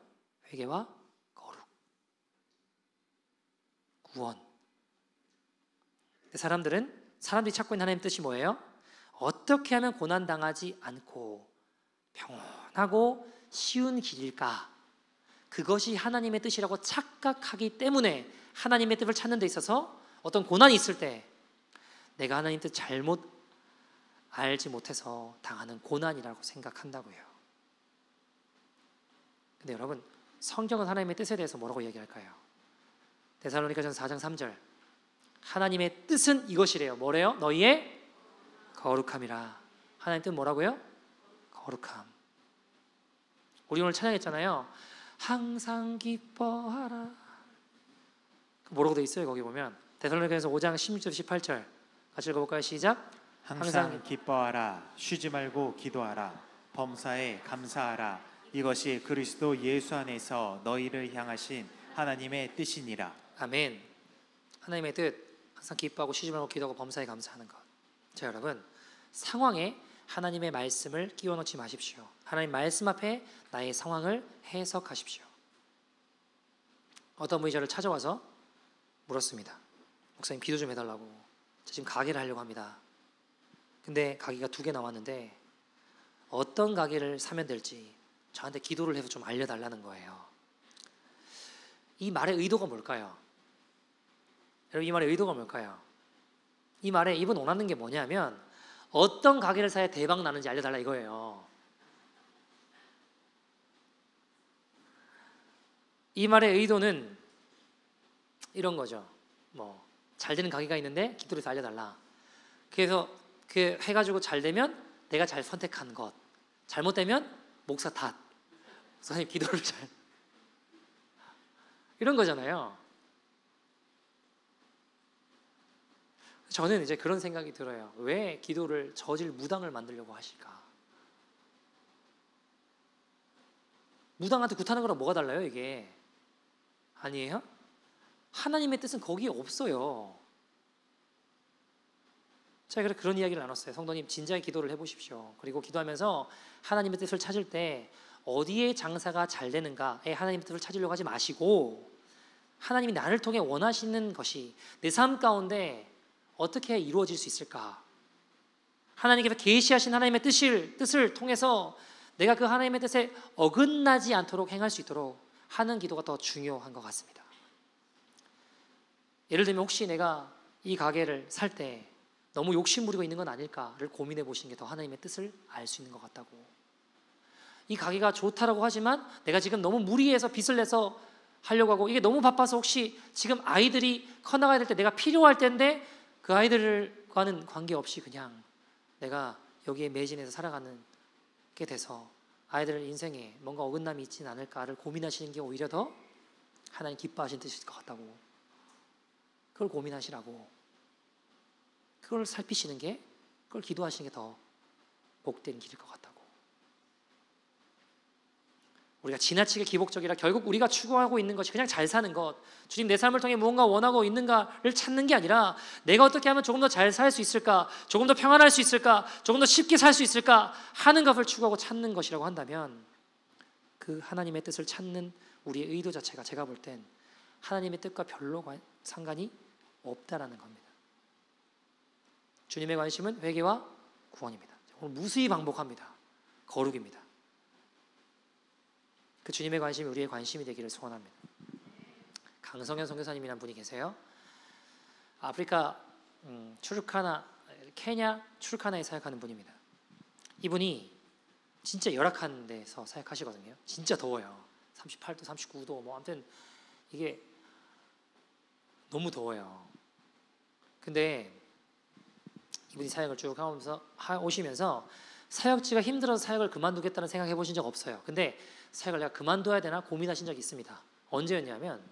회개와 거룩, 구원. 사람들이 찾고 있는 하나님의 뜻이 뭐예요? 어떻게 하면 고난당하지 않고 평온하고 쉬운 길일까? 그것이 하나님의 뜻이라고 착각하기 때문에 하나님의 뜻을 찾는 데 있어서 어떤 고난이 있을 때 내가 하나님 뜻 잘못 알지 못해서 당하는 고난이라고 생각한다고요. 근데 여러분, 성경은 하나님의 뜻에 대해서 뭐라고 얘기할까요? 데살로니가전서 4장 3절, 하나님의 뜻은 이것이래요. 뭐래요? 너희의 거룩함이라. 하나님 뜻 뭐라고요? 거룩함. 우리 오늘 찬양했잖아요. 항상 기뻐하라. 뭐라고 돼 있어요? 거기 보면 데살로니가전서 5장 16절 18절 같이 읽어볼까요? 시작. 항상 기뻐하라. 쉬지 말고 기도하라. 범사에 감사하라. 이것이 그리스도 예수 안에서 너희를 향하신 하나님의 뜻이니라. 아멘. 하나님의 뜻, 항상 기뻐하고 쉬지 말고 기도하고 범사에 감사하는 것. 자, 여러분, 상황에 하나님의 말씀을 끼워 넣지 마십시오. 하나님 말씀 앞에 나의 상황을 해석하십시오. 어떤 분이 저를 찾아와서 물었습니다. 목사님, 기도 좀 해달라고. 저 지금 가게를 하려고 합니다. 근데 가게가 2개 나왔는데 어떤 가게를 사면 될지 저한테 기도를 해서 좀 알려달라는 거예요. 이 말의 의도가 뭘까요? 여러분, 이 말의 의도가 뭘까요? 이 말에 이분 원하는 게 뭐냐면 어떤 가게를 사야 대박 나는지 알려달라 이거예요. 이 말의 의도는 이런 거죠. 뭐 잘 되는 가게가 있는데 기도를 해서 알려달라. 그래서 그 해가지고 잘 되면 내가 잘 선택한 것, 잘못되면 목사 탓. 선생님 기도를 잘 이런 거잖아요. 저는 이제 그런 생각이 들어요. 왜 기도를 저질 무당을 만들려고 하실까? 무당한테 굿하는 거랑 뭐가 달라요 이게? 아니에요? 하나님의 뜻은 거기에 없어요. 제가 그래서 그런 이야기를 나눴어요. 성도님, 진지하게 기도를 해보십시오. 그리고 기도하면서 하나님의 뜻을 찾을 때 어디에 장사가 잘 되는가에 하나님의 뜻을 찾으려고 하지 마시고 하나님이 나를 통해 원하시는 것이 내 삶 가운데 어떻게 이루어질 수 있을까? 하나님께서 계시하신 하나님의 뜻을 통해서 내가 그 하나님의 뜻에 어긋나지 않도록 행할 수 있도록 하는 기도가 더 중요한 것 같습니다. 예를 들면 혹시 내가 이 가게를 살 때 너무 욕심 부리고 있는 건 아닐까를 고민해 보시는 게 더 하나님의 뜻을 알 수 있는 것 같다고. 이 가게가 좋다라고 하지만 내가 지금 너무 무리해서 빚을 내서 하려고 하고 이게 너무 바빠서 혹시 지금 아이들이 커나가야 될 때 내가 필요할 때인데 그 아이들과는 관계없이 그냥 내가 여기에 매진해서 살아가는 게 돼서 아이들 인생에 뭔가 어긋남이 있지는 않을까를 고민하시는 게 오히려 더 하나님 기뻐하시는 뜻일 것 같다고. 그걸 고민하시라고. 그걸 살피시는 게, 그걸 기도하시는 게 더 복된 길일 것 같다고. 우리가 지나치게 기복적이라 결국 우리가 추구하고 있는 것이 그냥 잘 사는 것, 주님 내 삶을 통해 무언가 원하고 있는가를 찾는 게 아니라 내가 어떻게 하면 조금 더 잘 살 수 있을까, 조금 더 평안할 수 있을까, 조금 더 쉽게 살 수 있을까 하는 것을 추구하고 찾는 것이라고 한다면 그 하나님의 뜻을 찾는 우리의 의도 자체가 제가 볼 땐 하나님의 뜻과 별로 상관이 없다라는 겁니다. 주님의 관심은 회개와 구원입니다. 오늘 무수히 반복합니다. 거룩입니다. 그 주님의 관심이 우리의 관심이 되기를 소원합니다. 강성현 선교사님이라는 분이 계세요. 아프리카 케냐 추르카나에 사역하는 분입니다. 이분이 진짜 열악한 데서 사역하시거든요. 진짜 더워요. 38도, 39도 뭐 아무튼 이게 너무 더워요. 근데 이분이 사역을 쭉 오시면서 사역지가 힘들어서 사역을 그만두겠다는 생각해 보신 적 없어요. 근데 사역을 내가 그만둬야 되나 고민하신 적이 있습니다. 언제였냐면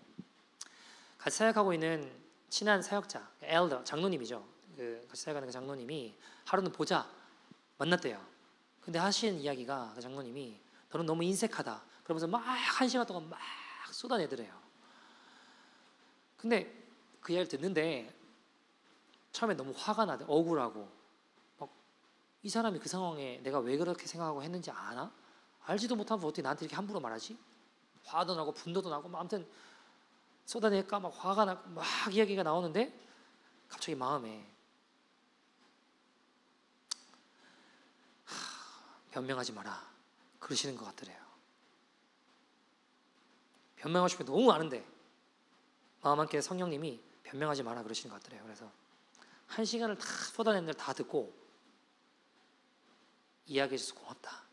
같이 사역하고 있는 친한 사역자, 엘더, 장로님이죠. 그 같이 사역하는 그 장로님이 하루는 보자 만났대요. 근데 하신 이야기가 그 장로님이 너는 너무 인색하다. 그러면서 막 1시간 동안 막 쏟아내더래요. 근데 그 이야기를 듣는데 처음에 너무 화가 나대, 억울하고 막 이 사람이 그 상황에 내가 왜 그렇게 생각하고 했는지 아나? 알지도 못하면서 어떻게 나한테 이렇게 함부로 말하지? 화도 나고 분노도 나고 막 아무튼 쏟아낼까 막 화가 나고 막 이야기가 나오는데 갑자기 마음에 변명하지 마라 그러시는 것 같더래요. 변명하시면 너무 많은데 마음 한켠에 성령님이 변명하지 마라 그러시는 것 같더래요. 그래서 1시간을 다 쏟아낸 걸 다 듣고 이야기해줘서 고맙다.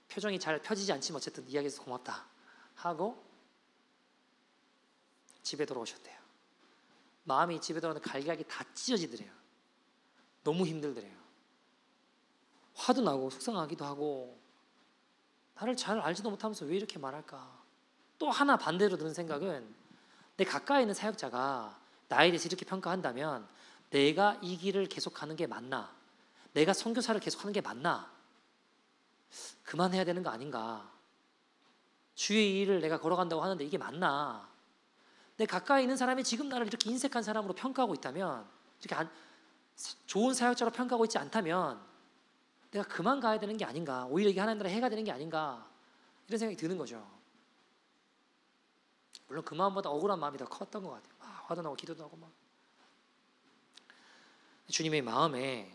표정이 잘 펴지지 않지만 어쨌든 이야기해줘서 고맙다 하고 집에 돌아오셨대요. 마음이 집에 돌아오는데 갈기갈기 다 찢어지더래요. 너무 힘들더래요. 화도 나고 속상하기도 하고 나를 잘 알지도 못하면서 왜 이렇게 말할까. 또 하나 반대로 드는 생각은 내 가까이 있는 사역자가 나에 대해서 이렇게 평가한다면 내가 이 길을 계속하는 게 맞나? 내가 선교사를 계속하는 게 맞나? 그만해야 되는 거 아닌가? 주의 일을 내가 걸어간다고 하는데 이게 맞나? 내 가까이 있는 사람이 지금 나를 이렇게 인색한 사람으로 평가하고 있다면, 이렇게 좋은 사역자로 평가하고 있지 않다면 내가 그만 가야 되는 게 아닌가? 오히려 이게 하나님 나라 해가 되는 게 아닌가? 이런 생각이 드는 거죠. 물론 그 마음보다 억울한 마음이 더 컸던 것 같아요. 화도 나고 기도도 나고 막. 주님의 마음에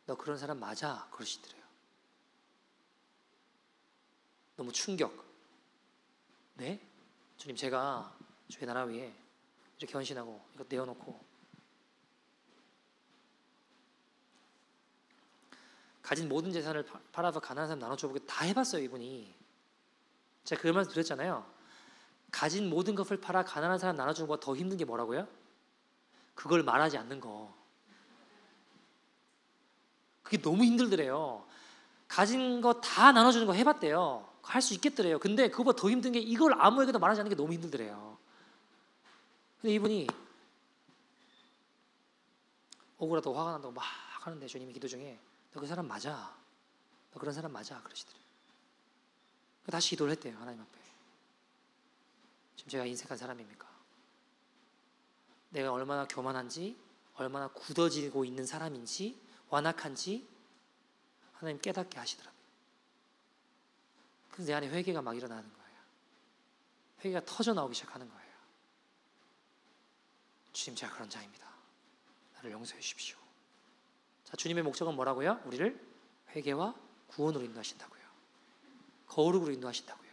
너 그런 사람 맞아 그러시더래요. 너무 충격. 네? 주님 제가 주의 나라 위에 이렇게 헌신하고 이거 내어놓고 가진 모든 재산을 팔아서 가난한 사람 나눠줘보고 다 해봤어요. 이분이. 제가 그 말씀 드렸잖아요. 가진 모든 것을 팔아 가난한 사람 나눠주는 것보다 더 힘든 게 뭐라고요? 그걸 말하지 않는 거. 그게 너무 힘들더래요. 가진 거 다 나눠주는 거 해봤대요. 할 수 있겠더래요. 근데 그거보다 더 힘든 게 이걸 아무에게도 말하지 않는 게 너무 힘들더래요. 근데 이분이 억울하다고 화가 난다고 막 하는데 주님이 기도 중에 너 그 사람 맞아. 너 그런 사람 맞아 그러시더래요. 다시 기도를 했대요. 하나님 앞에. 지금 제가 인색한 사람입니까? 내가 얼마나 교만한지, 얼마나 굳어지고 있는 사람인지, 완악한지 하나님 깨닫게 하시더라고요. 그래서 내 안에 회개가 막 일어나는 거예요. 회개가 터져 나오기 시작하는 거예요. 주님 제가 그런 자입니다. 나를 용서해 주십시오. 자, 주님의 목적은 뭐라고요? 우리를 회개와 구원으로 인도하신다고요. 거룩으로 인도하신다고요.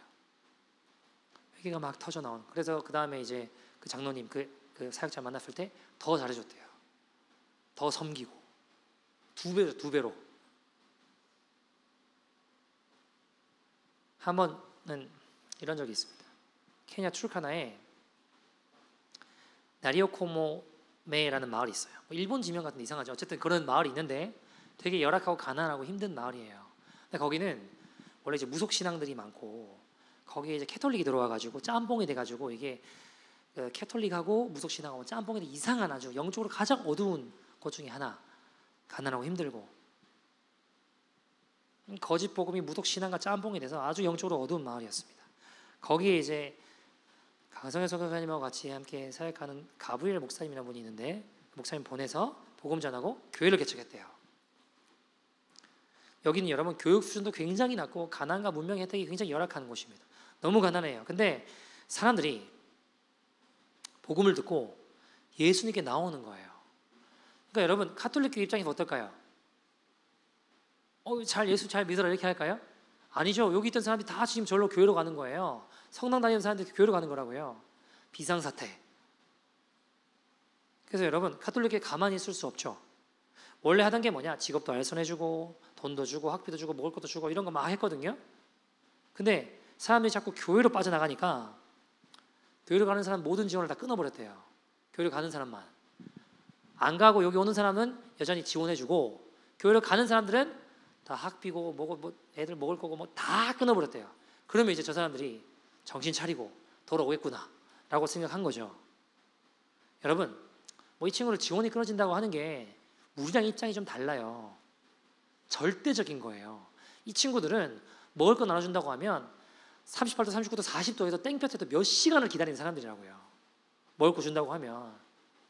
회개가 막 터져 나오는. 그래서 그 다음에 이제 그 장로님 그 사역자 만났을 때 더 잘해줬대요. 더 섬기고 2배로. 한 번은 이런 적이 있습니다. 케냐 투르카나에 나리오코모메라는 마을이 있어요. 일본 지명 같은데 이상하죠. 어쨌든 그런 마을이 있는데 되게 열악하고 가난하고 힘든 마을이에요. 근데 거기는 원래 이제 무속 신앙들이 많고 거기에 이제 캐톨릭이 들어와가지고 짬뽕이 돼가지고 이게 캐톨릭하고 무속 신앙하고 짬뽕이 이상한 아주 영적으로 가장 어두운 것 중에 하나. 가난하고 힘들고 거짓 복음이 무속 신앙과 짬뽕이 돼서 아주 영적으로 어두운 마을이었습니다. 거기에 이제 강성현 선교사님하고 같이 함께 사역하는 가브리엘 목사님이라는 분이 있는데 목사님 보내서 복음 전하고 교회를 개척했대요. 여기는 여러분 교육 수준도 굉장히 낮고 가난과 문명 혜택이 굉장히 열악한 곳입니다. 너무 가난해요. 근데 사람들이 복음을 듣고 예수님께 나오는 거예요. 그러니까 여러분 카톨릭교 입장에서 어떨까요? 예수 잘 믿어라 이렇게 할까요? 아니죠. 여기 있던 사람들이 다 지금 절로 교회로 가는 거예요. 성당 다니는 사람들이 교회로 가는 거라고요. 비상사태. 그래서 여러분 카톨릭에 가만히 있을 수 없죠. 원래 하던 게 뭐냐? 직업도 알선해주고 돈도 주고 학비도 주고 먹을 것도 주고 이런 거 막 했거든요. 근데 사람들이 자꾸 교회로 빠져나가니까 교회로 가는 사람 모든 지원을 다 끊어버렸대요. 교회로 가는 사람만. 안 가고 여기 오는 사람은 여전히 지원해주고 교회로 가는 사람들은 다 학비고 애들 먹을 거고 뭐 다 끊어버렸대요. 그러면 이제 저 사람들이 정신 차리고 돌아오겠구나 라고 생각한 거죠. 여러분 이 친구를 지원이 끊어진다고 하는 게 우리랑 입장이 좀 달라요. 절대적인 거예요. 이 친구들은 먹을 거 나눠준다고 하면 38도, 39도, 40도에서 땡볕에도 몇 시간을 기다리는 사람들이라고요. 먹을 거 준다고 하면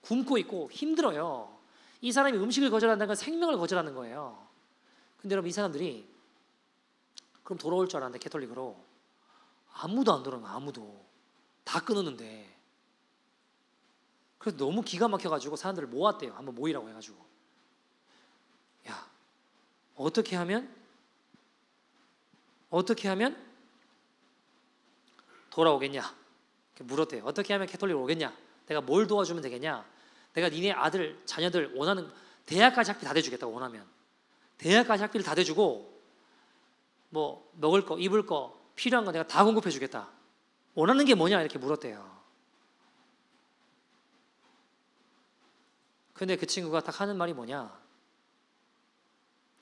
굶고 있고 힘들어요. 이 사람이 음식을 거절한다는 건 생명을 거절하는 거예요. 근데 여러분 이 사람들이 그럼 돌아올 줄 알았는데 캐톨릭으로 아무도 안 돌아온 거야. 아무도. 다 끊었는데. 그래서 너무 기가 막혀가지고 사람들을 모았대요. 한번 모이라고 해가지고. 야, 어떻게 하면 돌아오겠냐? 이렇게 물었대요. 어떻게 하면 캐톨릭으로 오겠냐? 내가 뭘 도와주면 되겠냐? 내가 니네 아들, 자녀들 원하는 대학까지 학비 다 대주겠다고 원하면. 대학까지 학비를 다 대주고 뭐 먹을 거, 입을 거, 필요한 거 내가 다 공급해 주겠다. 원하는 게 뭐냐? 이렇게 물었대요. 근데 그 친구가 딱 하는 말이 뭐냐?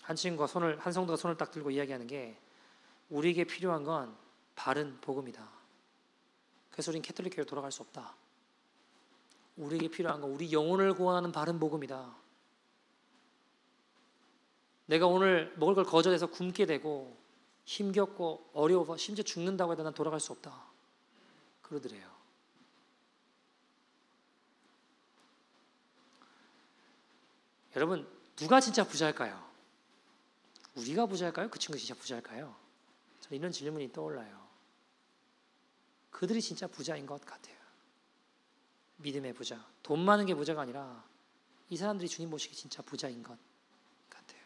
한 성도가 손을 딱 들고 이야기하는 게 우리에게 필요한 건 바른 복음이다. 그래서 우리는 캐톨릭교회로 돌아갈 수 없다. 우리에게 필요한 건 우리 영혼을 구원하는 바른 복음이다. 내가 오늘 먹을 걸 거절해서 굶게 되고 힘겹고 어려워 심지어 죽는다고 해도 난 돌아갈 수 없다. 그러더래요. 여러분 누가 진짜 부자일까요? 우리가 부자일까요? 그 친구 진짜 부자일까요? 저는 이런 질문이 떠올라요. 그들이 진짜 부자인 것 같아요. 믿음의 부자. 돈 많은 게 부자가 아니라 이 사람들이 주님 보시기에 진짜 부자인 것 같아요.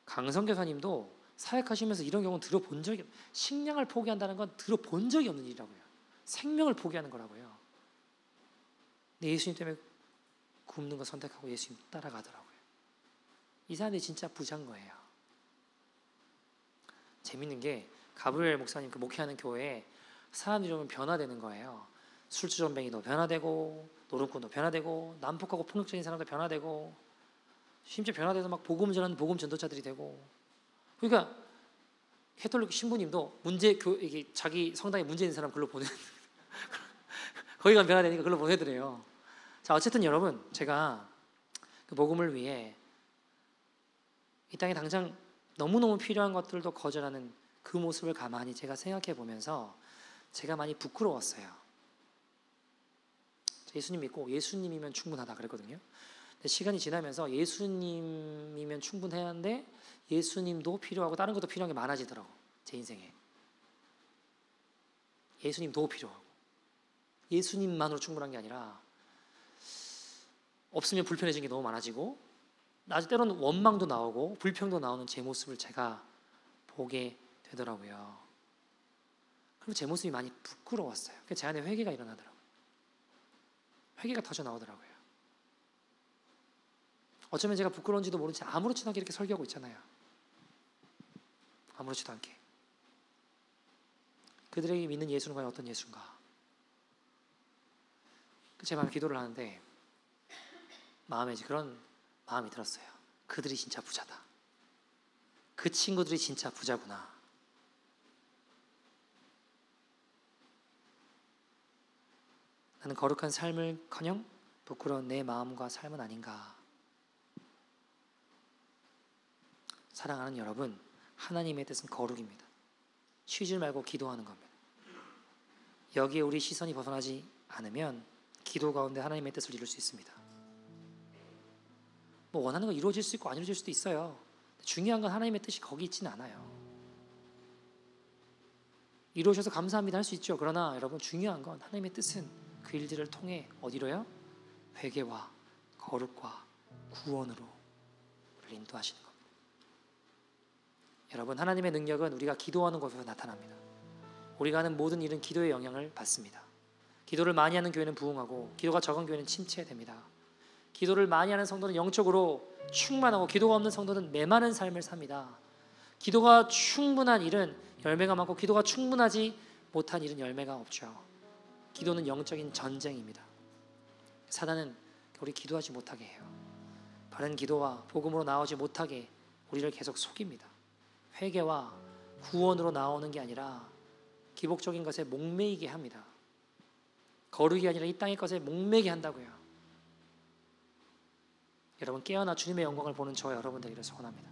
강성 교사님도 사역하시면서 이런 경우는 들어본 적이 없어요. 식량을 포기한다는 건 들어본 적이 없는 일이라고요. 생명을 포기하는 거라고요. 근데 예수님 때문에 굶는 거 선택하고 예수님 따라가더라고요. 이 사람들이 진짜 부자인 거예요. 재밌는 게 가브리엘 목사님 그 목회하는 교회에 사람들이 오면 변화되는 거예요. 술주전뱅이도 변화되고 노름꾼도 변화되고 난폭하고 폭력적인 사람도 변화되고 심지어 변화돼서 막 복음 전하는 복음 전도자들이 되고. 그러니까 캐톨릭 신부님도 이게 자기 성당에 문제 있는 사람 글로 보내 거기 가면 변화되니까 글로 보내더래요. 자, 어쨌든 여러분 제가 그 복음을 위해 이 땅에 당장 너무너무 필요한 것들도 거절하는 그 모습을 가만히 제가 생각해 보면서 제가 많이 부끄러웠어요. 예수님 믿고 예수님이면 충분하다 그랬거든요. 근데 시간이 지나면서 예수님이면 충분해야하는데 예수님도 필요하고 다른 것도 필요한 게 많아지더라고. 제 인생에. 예수님도 필요하고 예수님만으로 충분한 게 아니라 없으면 불편해진 게 너무 많아지고 때로는 원망도 나오고 불평도 나오는 제 모습을 제가 보게 되더라고요. 그리고 제 모습이 많이 부끄러웠어요. 그래서 제 안에 회개가 일어나더라고요. 회개가 터져 나오더라고요. 어쩌면 제가 부끄러운지도 모르지 아무렇지도 않게 이렇게 설교하고 있잖아요. 아무렇지도 않게. 그들에게 믿는 예수는 과연 어떤 예수인가? 제 마음에 기도를 하는데 마음에 그런 마음이 들었어요. 그들이 진짜 부자다. 그 친구들이 진짜 부자구나. 나는 거룩한 삶을커녕 부끄러운 내 마음과 삶은 아닌가. 사랑하는 여러분, 하나님의 뜻은 거룩입니다. 쉬지 말고 기도하는 겁니다. 여기에 우리 시선이 벗어나지 않으면 기도 가운데 하나님의 뜻을 이룰 수 있습니다. 뭐 원하는 거 이루어질 수 있고 안 이루어질 수도 있어요. 중요한 건 하나님의 뜻이 거기 있지는 않아요. 이루어져서 감사합니다 할 수 있죠. 그러나 여러분 중요한 건 하나님의 뜻은 그 일들을 통해 어디로요? 회개와 거룩과 구원으로 우리를 인도하시는 겁니다. 여러분 하나님의 능력은 우리가 기도하는 곳에서 나타납니다. 우리가 하는 모든 일은 기도의 영향을 받습니다. 기도를 많이 하는 교회는 부흥하고 기도가 적은 교회는 침체됩니다. 기도를 많이 하는 성도는 영적으로 충만하고 기도가 없는 성도는 메마른 삶을 삽니다. 기도가 충분한 일은 열매가 많고 기도가 충분하지 못한 일은 열매가 없죠. 기도는 영적인 전쟁입니다. 사단은 우리 기도하지 못하게 해요. 바른 기도와 복음으로 나오지 못하게 우리를 계속 속입니다. 회개와 구원으로 나오는 게 아니라 기복적인 것에 목매이게 합니다. 거룩이 아니라 이 땅의 것에 목매게 한다고요. 여러분 깨어나 주님의 영광을 보는 저와 여러분들에게 소원합니다.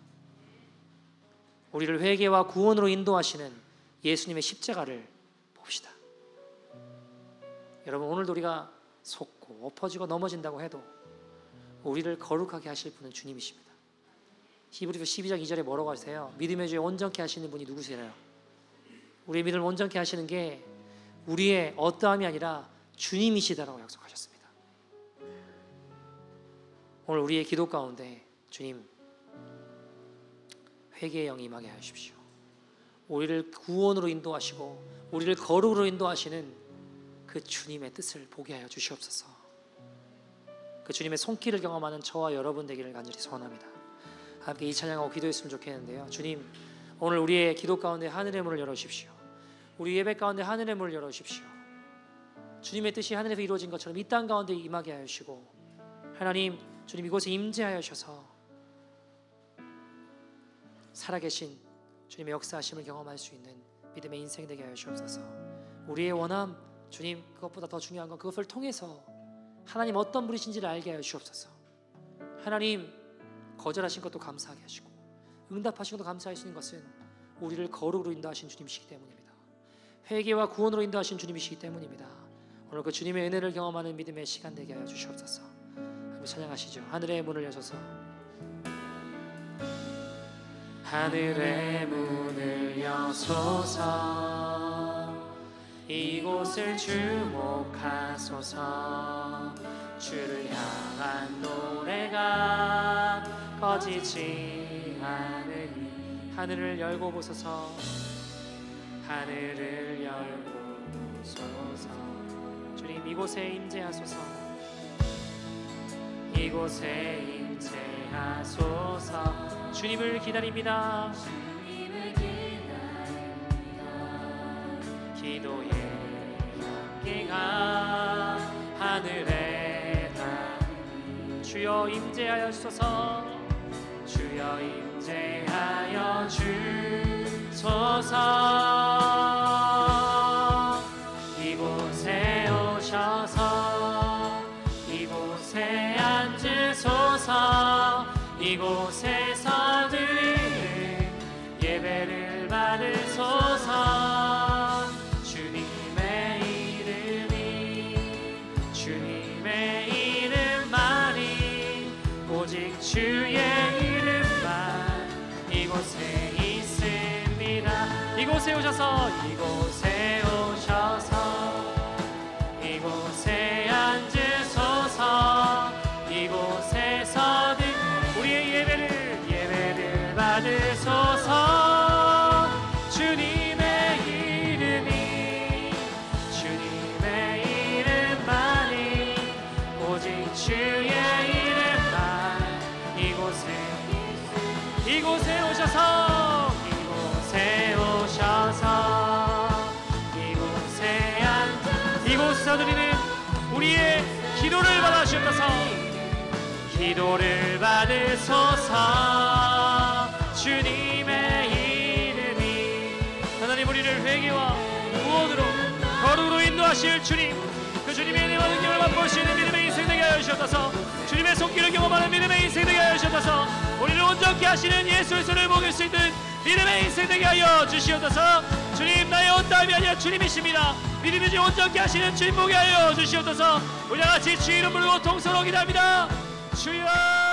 우리를 회개와 구원으로 인도하시는 예수님의 십자가를 봅시다. 여러분 오늘도 우리가 속고 엎어지고 넘어진다고 해도 우리를 거룩하게 하실 분은 주님이십니다. 히브리서 12장 2절에 뭐라고 하세요? 믿음의 주에 온전케 하시는 분이 누구세요? 우리의 믿음을 온전케 하시는 게 우리의 어떠함이 아니라 주님이시다라고 약속하셨습니다. 오늘 우리의 기도 가운데 주님 회개의 영이 임하게 하십시오. 우리를 구원으로 인도하시고 우리를 거룩으로 인도하시는 그 주님의 뜻을 보게 하여 주시옵소서. 그 주님의 손길을 경험하는 저와 여러분 되기를 간절히 소원합니다. 함께 이 찬양하고 기도했으면 좋겠는데요. 주님, 오늘 우리의 기도 가운데 하늘의 문을 열어주십시오. 우리 예배 가운데 하늘의 문을 열어주십시오. 주님의 뜻이 하늘에서 이루어진 것처럼 이 땅 가운데 임하게 하여 주시고, 하나님, 주님 이곳에 임재하여 주셔서 살아계신 주님의 역사하심을 경험할 수 있는 믿음의 인생 되게 하여 주옵소서. 우리의 원함, 주님, 그것보다 더 중요한 건 그것을 통해서 하나님 어떤 분이신지를 알게 하여 주옵소서. 하나님, 거절하신 것도 감사하게 하시고 응답하신 것도 감사할 수 있는 것은 우리를 거룩으로 인도하신 주님이시기 때문입니다. 회개와 구원으로 인도하신 주님이시기 때문입니다. 오늘 그 주님의 은혜를 경험하는 믿음의 시간 되게 하여 주시옵소서. 한번 찬양하시죠. 하늘의 문을 여셔서 하늘의 문을 여소서, 이곳을 주목하소서. 주를 향한 노래가 꺼지지 않으니 하늘을 열고 보소서. 하늘을 열고 보소서. 주님 이곳에 임재하소서. 이곳에 임재하소서. 주님을 기다립니다. 주님을 기다립니다. 기도의 향기가 하늘에 닿으니 주여 임재하여 주소서. 주여 임재하여 주소서. 이곳에 오셔서 이곳에 앉으소서. 이곳에서 드리는 예배를 받으소서. 주님의 이름이 주님의 이름만이 오직 주의 이름만 이곳에 있습니다. 이곳에 오셔서 이곳에 오셔서 이곳에 앉으소서. 이곳에서 우리의 예배를 받으소서. 주님의 이름이 주님의 이름만이 오직 주의 이름만 이곳에 오셔서 이곳에서 드리는 우리의 기도를 받아주셔서 기도를 받으소서. 주님의 이름이 하나님 우리를 회개와 구원으로 거룩으로 인도하실 주님, 그 주님의 은혜와 능력을 맛볼 수 있는 믿음의 인생 되게 하여 주셔서 주님의 손길을 경험하는 믿음의 인생 되게 하여 주셔서 우리를 온전케 하시는 예수의 손을 먹을 수 있는 믿음의 인생 되게 하여 주시옵소서. 주님 나의 온다함이 아니라 주님이십니다. 믿음의 주 온전케 하시는 주님 보게 하여 주시옵소서. 우리 같이 주 이름 부르고 통성으로 기도합니다. 주여.